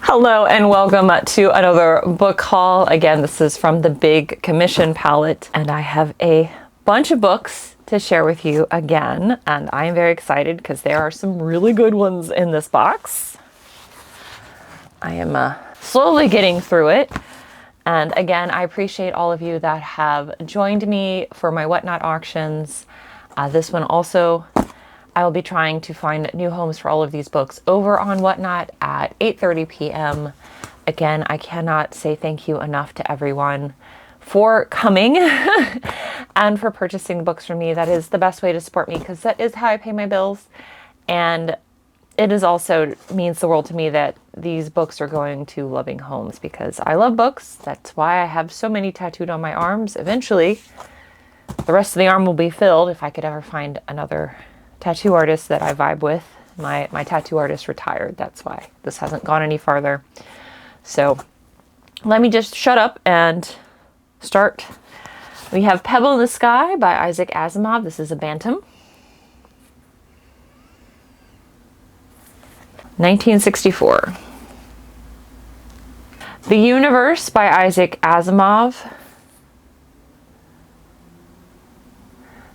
Hello and welcome to another book haul. Again, this is from the Big Commission palette, and I have a bunch of books to share with you again, and I am very excited because there are some really good ones in this box. I am slowly getting through it, and again, I appreciate all of you that have joined me for my Whatnot auctions. This one also, I will be trying to find new homes for all of these books over on Whatnot at 8:30 p.m. Again, I cannot say thank you enough to everyone for coming and for purchasing books from me. That is the best way to support me because that is how I pay my bills. And it is also means the world to me that these books are going to loving homes because I love books. That's why I have so many tattooed on my arms. Eventually, the rest of the arm will be filled if I could ever find another tattoo artist that I vibe with. My tattoo artist retired. That's why this hasn't gone any farther. So let me just shut up and start. We have Pebble in the Sky by Isaac Asimov. This is a Bantam. 1964. The Universe by Isaac Asimov.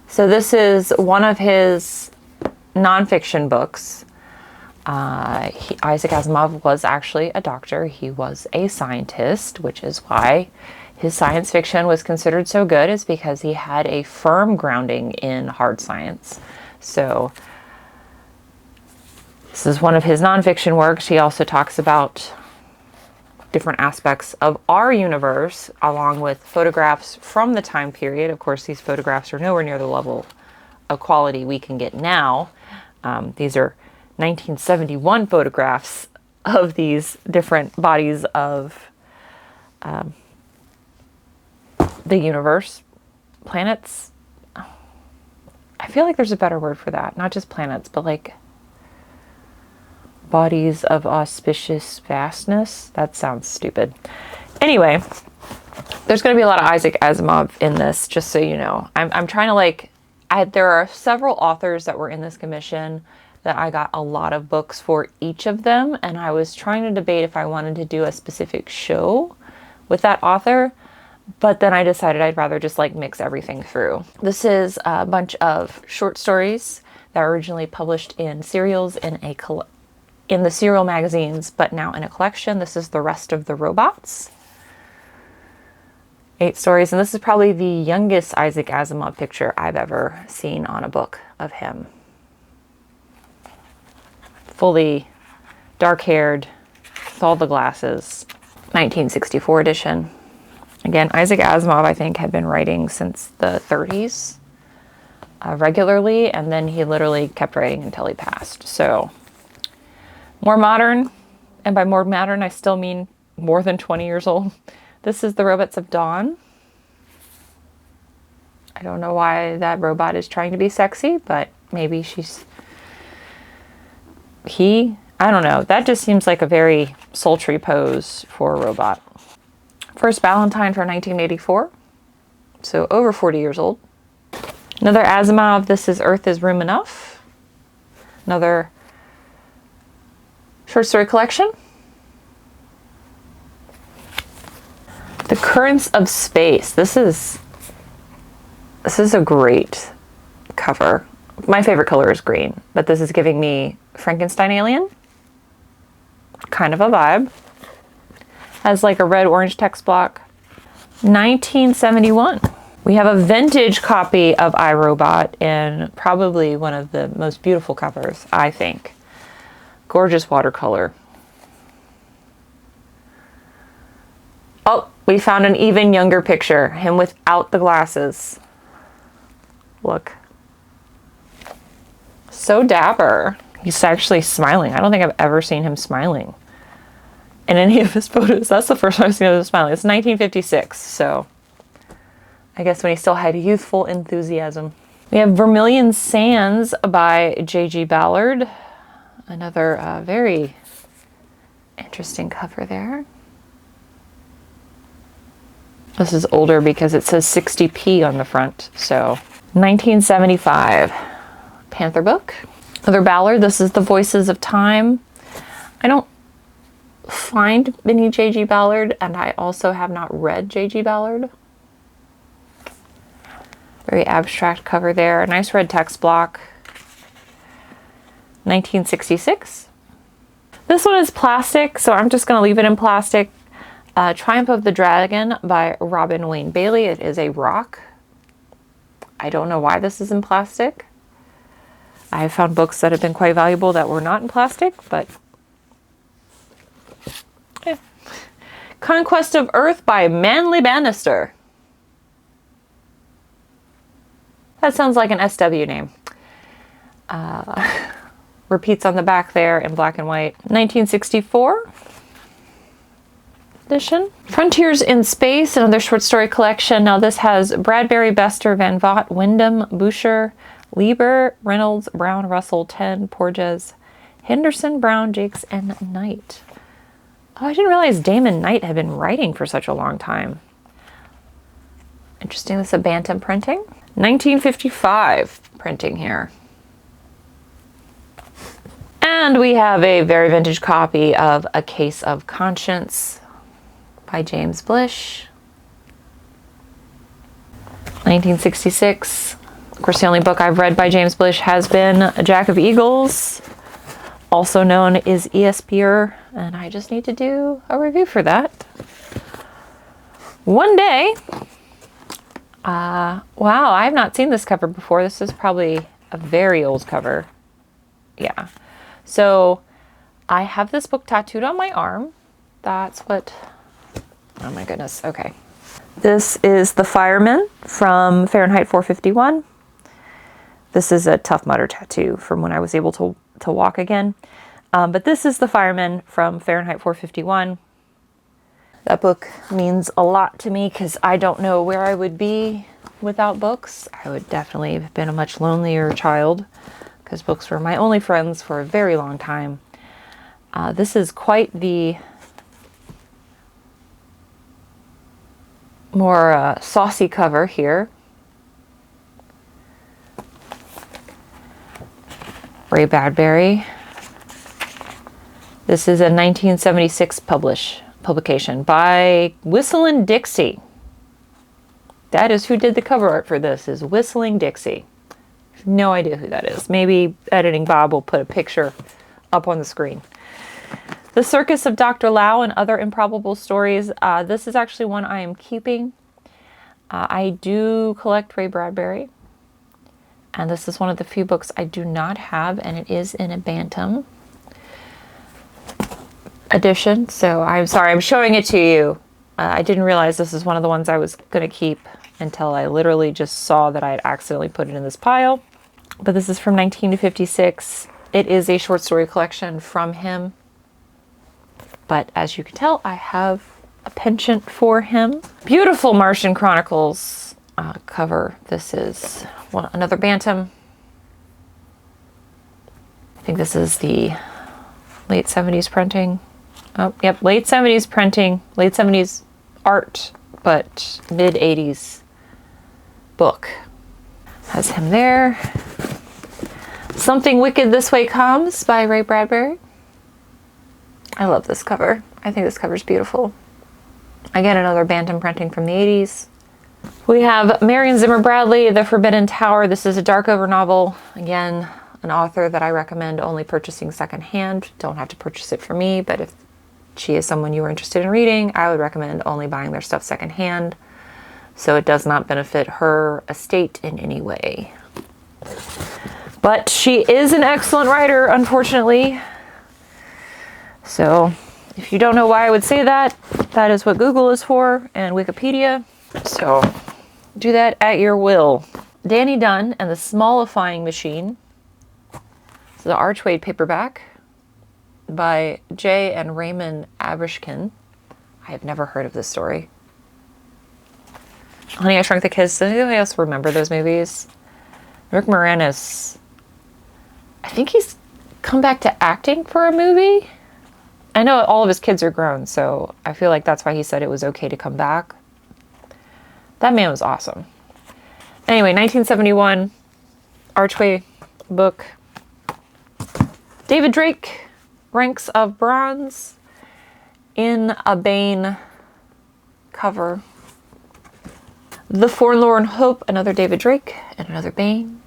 So this is one of his nonfiction books. Isaac Asimov was actually a doctor. He was a scientist, which is why his science fiction was considered so good, is because he had a firm grounding in hard science. So this is one of his nonfiction works. He also talks about different aspects of our universe, along with photographs from the time period. Of course, these photographs are nowhere near the level of quality we can get now. These are 1971 photographs of these different bodies of the universe, planets. I feel like there's a better word for that. Not just planets, but like bodies of auspicious vastness. That sounds stupid. Anyway, there's going to be a lot of Isaac Asimov in this, just so you know. I'm trying to there are several authors that were in this commission that I got a lot of books for each of them, and I was trying to debate if I wanted to do a specific show with that author, but then I decided I'd rather just mix everything through. This is a bunch of short stories that were originally published in serials in the serial magazines, but now in a collection. This is The Rest of the Robots. 8 stories, and this is probably the youngest Isaac Asimov picture I've ever seen on a book of him. Fully dark-haired, with all the glasses. 1964 edition. Again, Isaac Asimov, I think, had been writing since the 30s regularly, and then he literally kept writing until he passed. So more modern, and by more modern, I still mean more than 20 years old. This is The Robots of Dawn. I don't know why that robot is trying to be sexy, but maybe I don't know. That just seems like a very sultry pose for a robot. First Valentine for 1984. So over 40 years old. Another Asimov, this is Earth is Room Enough. Another short story collection. The Currents of Space. This is a great cover. My favorite color is green, but this is giving me Frankenstein alien. Kind of a vibe. Has a red-orange text block. 1971. We have a vintage copy of iRobot in probably one of the most beautiful covers, I think. Gorgeous watercolor. Oh, we found an even younger picture. Him without the glasses. Look. So dapper. He's actually smiling. I don't think I've ever seen him smiling in any of his photos. That's the first time I've seen him smiling. It's 1956, so I guess when he still had youthful enthusiasm. We have Vermilion Sands by J.G. Ballard. Another very interesting cover there. This is older because it says 60p on the front. So 1975 Panther book. Another Ballard. This is The Voices of Time. I don't find any J.G. Ballard, and I also have not read J.G. Ballard. Very abstract cover there. A nice red text block. 1966. This one is plastic, so I'm just going to leave it in plastic. Triumph of the Dragon by Robin Wayne Bailey. It is a rock. I don't know why this is in plastic. I have found books that have been quite valuable that were not in plastic, but... yeah. Conquest of Earth by Manly Bannister. That sounds like an SW name. Repeats on the back there in black and white. 1964 edition. Frontiers in Space, another short story collection. Now this has Bradbury, Bester, Van Vogt, Wyndham, Boucher, Lieber, Reynolds, Brown, Russell, Ten, Porges, Henderson, Brown, Jakes, and Knight. Oh, I didn't realize Damon Knight had been writing for such a long time. Interesting. This is a Bantam printing. 1955 printing here. And we have a very vintage copy of A Case of Conscience by James Blish. 1966. Of course, the only book I've read by James Blish has been A Jack of Eagles, also known as ESPR, and I just need to do a review for that. One day. Wow, I have not seen this cover before. This is probably a very old cover. Yeah. So I have this book tattooed on my arm. That's what, oh my goodness. Okay. This is The Fireman from Fahrenheit 451. This is a Tough Mudder tattoo from when I was able to walk again. But this is The Fireman from Fahrenheit 451. That book means a lot to me because I don't know where I would be without books. I would definitely have been a much lonelier child because books were my only friends for a very long time. This is quite the more saucy cover here. Ray Bradbury. This is a 1976 publication by Whistling Dixie. That is who did the cover art for this, is Whistling Dixie. No idea who that is. Maybe Editing Bob will put a picture up on the screen. The Circus of Dr. Lau and Other Improbable Stories. This is actually one I am keeping. I do collect Ray Bradbury. And this is one of the few books I do not have, and it is in a Bantam edition. So I'm sorry, I'm showing it to you. I didn't realize this is one of the ones I was going to keep until I literally just saw that I had accidentally put it in this pile. But this is from 1956. It is a short story collection from him. But as you can tell, I have a penchant for him. Beautiful Martian Chronicles cover. This is another Bantam. I think this is the late 70s printing. Oh, yep, late 70s printing, late 70s art, but mid 80s book. Has him there. Something Wicked This Way Comes by Ray Bradbury. I love this cover. I think this cover is beautiful. Again, another Bantam printing from the 80s. We have Marion Zimmer Bradley, The Forbidden Tower. This is a Darkover novel. Again, an author that I recommend only purchasing secondhand. Don't have to purchase it for me, but if she is someone you are interested in reading, I would recommend only buying their stuff secondhand, so it does not benefit her estate in any way. But she is an excellent writer, unfortunately. So if you don't know why I would say that, that is what Google is for and Wikipedia. So do that at your will. Danny Dunn and the Smallifying Machine. This is an Archway paperback by Jay and Raymond Abrishkin. I have never heard of this story. Honey, I Shrunk the Kids. Does anybody else remember those movies? Rick Moranis. I think he's come back to acting for a movie. I know all of his kids are grown, so I feel like that's why he said it was okay to come back. That man was awesome. Anyway, 1971, Archway book. David Drake, Ranks of Bronze. in a Bane cover. The Forlorn Hope, another David Drake, and another Bane.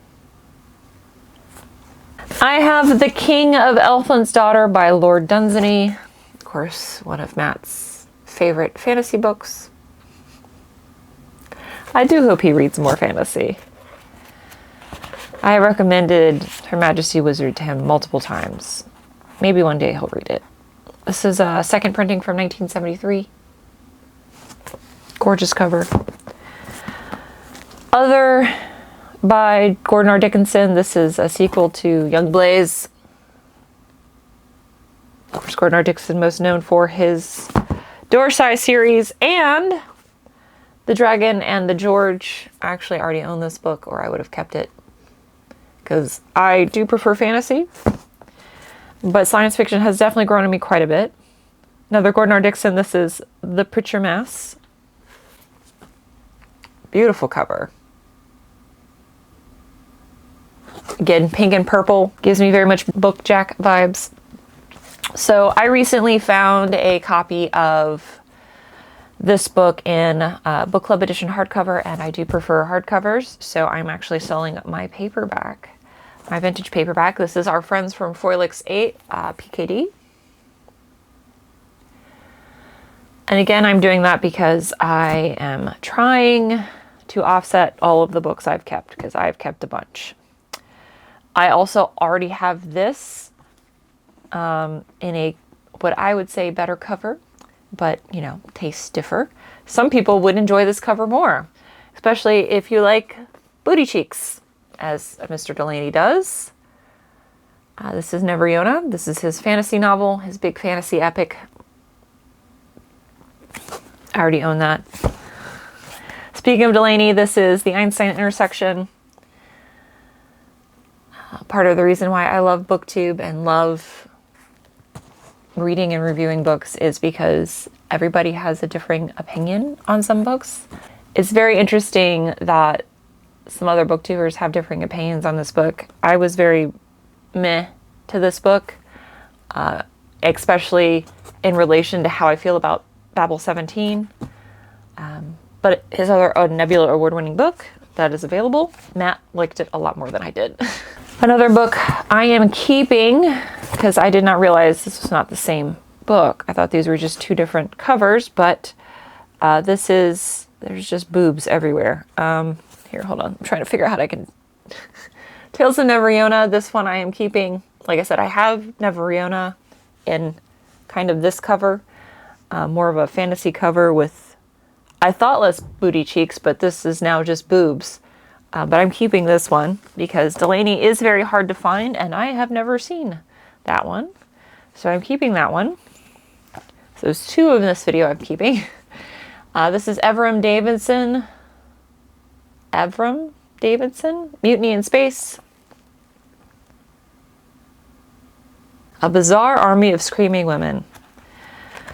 I have The King of Elfland's Daughter by Lord Dunsany. Of course, one of Matt's favorite fantasy books. I do hope he reads more fantasy. I recommended Her Majesty Wizard to him multiple times. Maybe one day he'll read it. This is a second printing from 1973. Gorgeous cover. Other by Gordon R. Dickinson. This is a sequel to Young Blaze. Of course, Gordon R. Dickinson, most known for his Dorsai series and The Dragon and the George. I actually already own this book, or I would have kept it, because I do prefer fantasy, but science fiction has definitely grown on me quite a bit. Another Gordon R. Dickinson. This is The Preacher Mass. Beautiful cover. Again, pink and purple. Gives me very much Book Jack vibes. So I recently found a copy of this book in book club edition hardcover, and I do prefer hardcovers, so I'm actually selling my paperback, my vintage paperback. This is Our Friends from Foilix 8, PKD. And again, I'm doing that because I am trying to offset all of the books I've kept, because I've kept a bunch. I also already have this in a, what I would say, better cover, but you know, tastes differ. Some people would enjoy this cover more, especially if you like booty cheeks, as Mr. Delaney does. This is Neveriona. This is his fantasy novel, his big fantasy epic. I already own that. Speaking of Delaney, this is The Einstein Intersection. Part of the reason why I love BookTube and love reading and reviewing books is because everybody has a differing opinion on some books. It's very interesting that some other booktubers have differing opinions on this book. I was very meh to this book, especially in relation to how I feel about Babel 17. But his other Nebula award-winning book that is available, Matt liked it a lot more than I did. Another book I am keeping, because I did not realize this was not the same book. I thought these were just two different covers, but this is, there's just boobs everywhere. Here, hold on. I'm trying to figure out how I can... Tales of Neveriona. This one I am keeping. Like I said, I have Neveriona in kind of this cover. More of a fantasy cover with, I thought, less booty cheeks, but this is now just boobs. But I'm keeping this one because Delaney is very hard to find, and I have never seen that one. So I'm keeping that one. So there's two in this video I'm keeping. This is Evram Davidson. Evram Davidson? Mutiny in Space. A Bizarre Army of Screaming Women.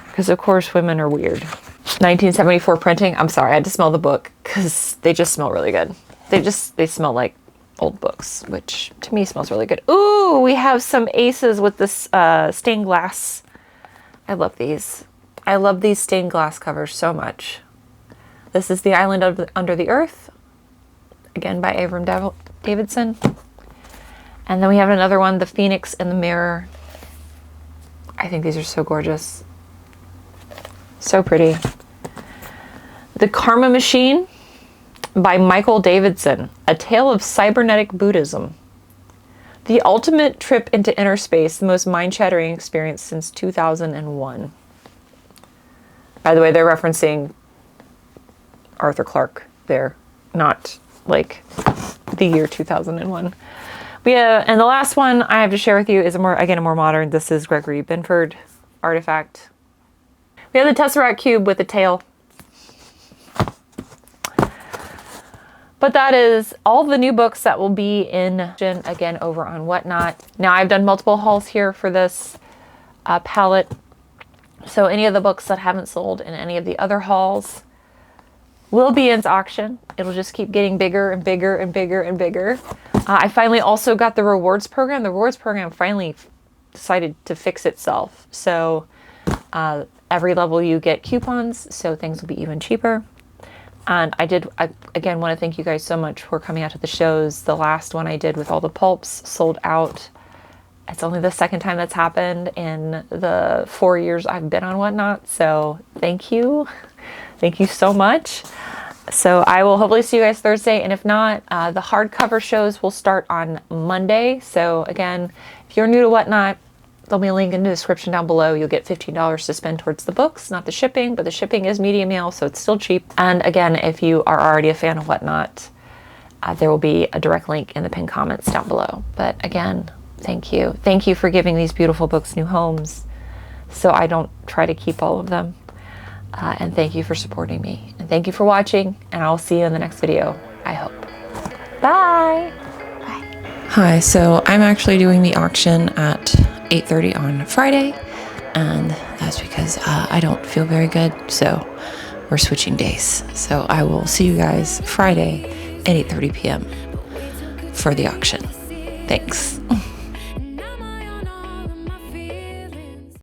Because of course women are weird. 1974 printing. I'm sorry, I had to smell the book because they just smell really good. They smell like old books, which to me smells really good. Ooh, we have some aces with this stained glass. I love these. I love these stained glass covers so much. This is The Island Under the Earth, again by Evram Davidson. And then we have another one, The Phoenix in the Mirror. I think these are so gorgeous. So pretty. The Karma Machine by Michael Davidson, a tale of cybernetic Buddhism. The ultimate trip into inner space, the most mind-shattering experience since 2001. By the way, they're referencing Arthur Clarke there, not like the year 2001. And the last one I have to share with you is a more modern. This is Gregory Benford artifact. We have the Tesseract Cube with a tail. But that is all the new books that will be in again over on Whatnot. Now I've done multiple hauls here for this palette. So any of the books that haven't sold in any of the other hauls will be in auction. It'll just keep getting bigger and bigger and bigger and bigger. I finally also got the rewards program. The rewards program finally decided to fix itself. So every level you get coupons, so things will be even cheaper. And I again want to thank you guys so much for coming out to the shows. The last one I did with all the pulps sold out. It's only the second time that's happened in the 4 years I've been on Whatnot. So thank you. Thank you so much. So I will hopefully see you guys Thursday. And if not, the hardcover shows will start on Monday. So again, if you're new to Whatnot, there'll be a link in the description down below. You'll get $15 to spend towards the books, not the shipping, but the shipping is media mail, so it's still cheap. And again, if you are already a fan of Whatnot, there will be a direct link in the pinned comments down below. But again, thank you. Thank you for giving these beautiful books new homes, so I don't try to keep all of them. And thank you for supporting me. And thank you for watching, and I'll see you in the next video, I hope. Bye! Hi, so I'm actually doing the auction at 8:30 on Friday, and that's because I don't feel very good, so we're switching days. So I will see you guys Friday at 8:30 p.m. for the auction. Thanks.